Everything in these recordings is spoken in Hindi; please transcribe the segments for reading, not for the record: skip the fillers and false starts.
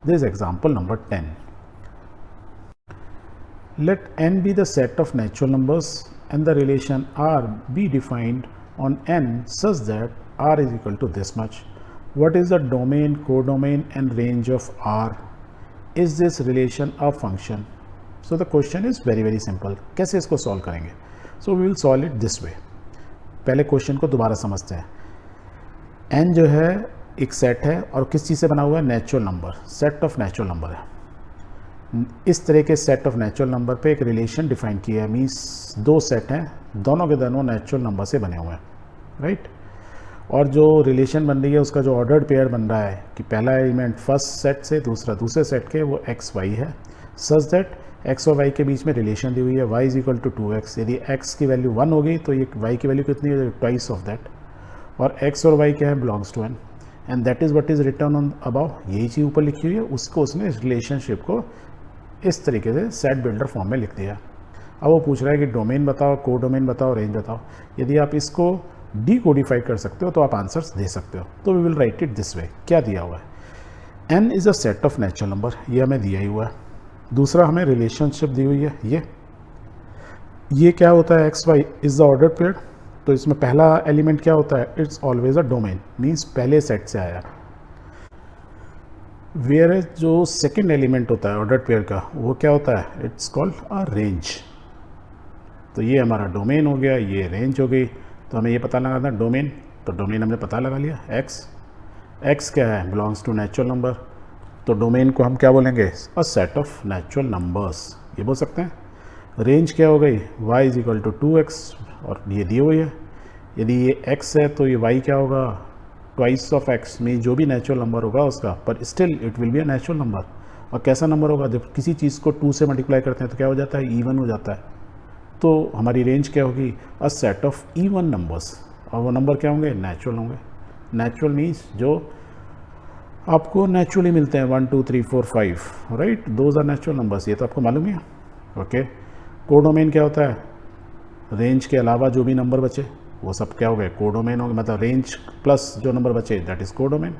This is example number 10. Let n be the set of natural numbers and the relation r be defined on n such that r is equal to this much. What is the domain, codomain and range of r? Is this relation a function? So the question is very simple. कैसे इसको solve करेंगे? So we will solve it this way. पहले क्वेश्चन को दोबारा समझते हैं. n जो है एक सेट है और किस चीज़ से बना हुआ है? Natural number, set of natural number है. इस तरह के सेट ऑफ नेचुरल नंबर पे एक रिलेशन डिफाइन किया है. मीन्स दो सेट हैं, दोनों के दोनों नेचुरल नंबर से बने हुए हैं, राइट. और जो रिलेशन बन रही है उसका जो ऑर्डर्ड पेयर बन रहा है कि पहला एलिमेंट फर्स्ट सेट से दूसरा दूसरे सेट के, वो एक्स वाई है. सच दैट एक्स और वाई के बीच में रिलेशन दी हुई है y is equal to 2x. यदि x की वैल्यू 1 होगी तो ये y की वैल्यू कितनी है? Twice of that. और x और y क्या है? Belongs to n. And that is what is return on about. यही चीज़ ऊपर लिखी हुई है, उसको उसने रिलेशनशिप को इस तरीके से सेट बिल्डर फॉर्म में लिख दिया. अब वो पूछ रहा है कि डोमेन बताओ, को डोमेन बताओ, रेंज बताओ. यदि आप इसको डीकोडिफाई कर सकते हो तो आप आंसर्स दे सकते हो. तो we will write it this way. क्या दिया हुआ है? n is a set of natural number, ये हमें दिया ही हुआ है. दूसरा हमें रिलेशनशिप दी हुई है. ये क्या होता है? X y is the order pair. तो इसमें पहला एलिमेंट क्या होता है? It's always a domain, means पहले सेट से आया. वेयर जो सेकेंड एलिमेंट होता है ऑर्डर पेयर का, वो क्या होता है? It's called a range. तो ये हमारा डोमेन हो गया, ये रेंज हो गई. तो हमें ये पता लगाना है डोमेन. तो डोमेन हमने पता लगा लिया. एक्स क्या है? Belongs to natural number. तो डोमेन को हम क्या बोलेंगे? A set of natural numbers, ये बोल सकते हैं. रेंज क्या हो गई? y is equal to 2x, और ये दी हुई है. यदि ये x है तो ये y क्या होगा? ट्वाइस ऑफ x, में जो भी नेचुरल नंबर होगा उसका, पर still it will be a natural number. और कैसा नंबर होगा? जब किसी चीज़ को 2 से मल्टीप्लाई करते हैं तो क्या हो जाता है? इवन हो जाता है. तो हमारी रेंज क्या होगी? अ सेट ऑफ इवन नंबर्स. और वो नंबर क्या होंगे? नेचुरल होंगे. नेचुरल मीन्स जो आपको नेचुरली मिलते हैं, 1 2 3 4 5, right. Those are natural numbers. ये तो आपको मालूम ही है. ओके. कोडोमेन क्या होता है? रेंज के अलावा जो भी नंबर बचे वो सब क्या हो गए? कोडोमेन हो गए. मतलब रेंज प्लस जो नंबर बचे दैट इज कोडोमेन.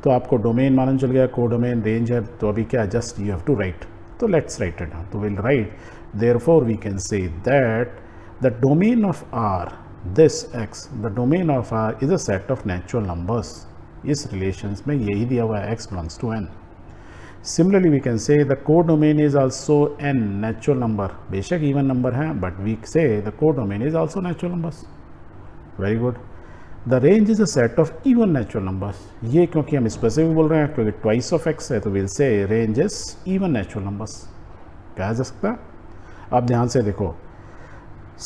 तो आपको डोमेन मालूम चल गया, कोडोमेन, रेंज है. तो अभी क्या? Just you have to write. तो लेट्स राइट इट डाउन. तो will write therefore we can say that the domain of R, this x, the domain of R is a set of natural numbers. इस रिलेशंस में यही दिया हुआ है, x belongs to n. Similarly we can say the codomain is also n natural number. बेशक इवन नंबर है, but we say the codomain is also natural numbers. Very good. The range is a set of even natural numbers. ये क्योंकि हम स्पेसिफिक बोल रहे हैं, क्योंकि twice of x है, तो we'll say range is even natural numbers. कहा जा सकता है. आप ध्यान से देखो,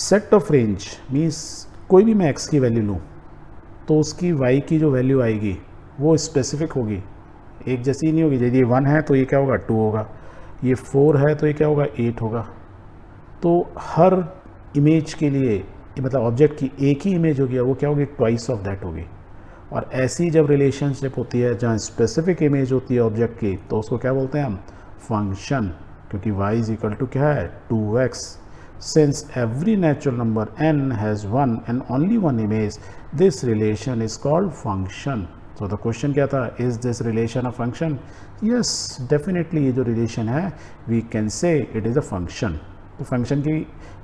set of range means कोई भी मैं x की वैल्यू लूँ तो उसकी y की जो वैल्यू आएगी वो स्पेसिफिक होगी, एक जैसी नहीं होगी. यदि 1 है तो ये क्या होगा? 2 होगा. ये 4 है तो ये क्या होगा? 8 होगा. तो हर इमेज के लिए, मतलब ऑब्जेक्ट की एक ही इमेज होगी, वो क्या होगी? ट्वाइस ऑफ दैट होगी. और ऐसी जब रिलेशनशिप होती है जहाँ स्पेसिफिक इमेज होती है ऑब्जेक्ट की, तो उसको क्या बोलते हैं हम? फंक्शन. क्योंकि y इज इक्वल टू क्या है? 2x. Since every natural number n has one and only one image, this relation is called function. So the question क्या था? Is this relation a function? Yes, definitely ये जो relation है, we can say it is a function. तो function की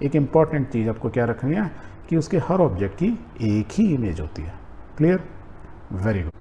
एक important चीज़ आपको क्या रखनी है कि उसके हर ऑब्जेक्ट की एक ही इमेज होती है. Clear? Very good.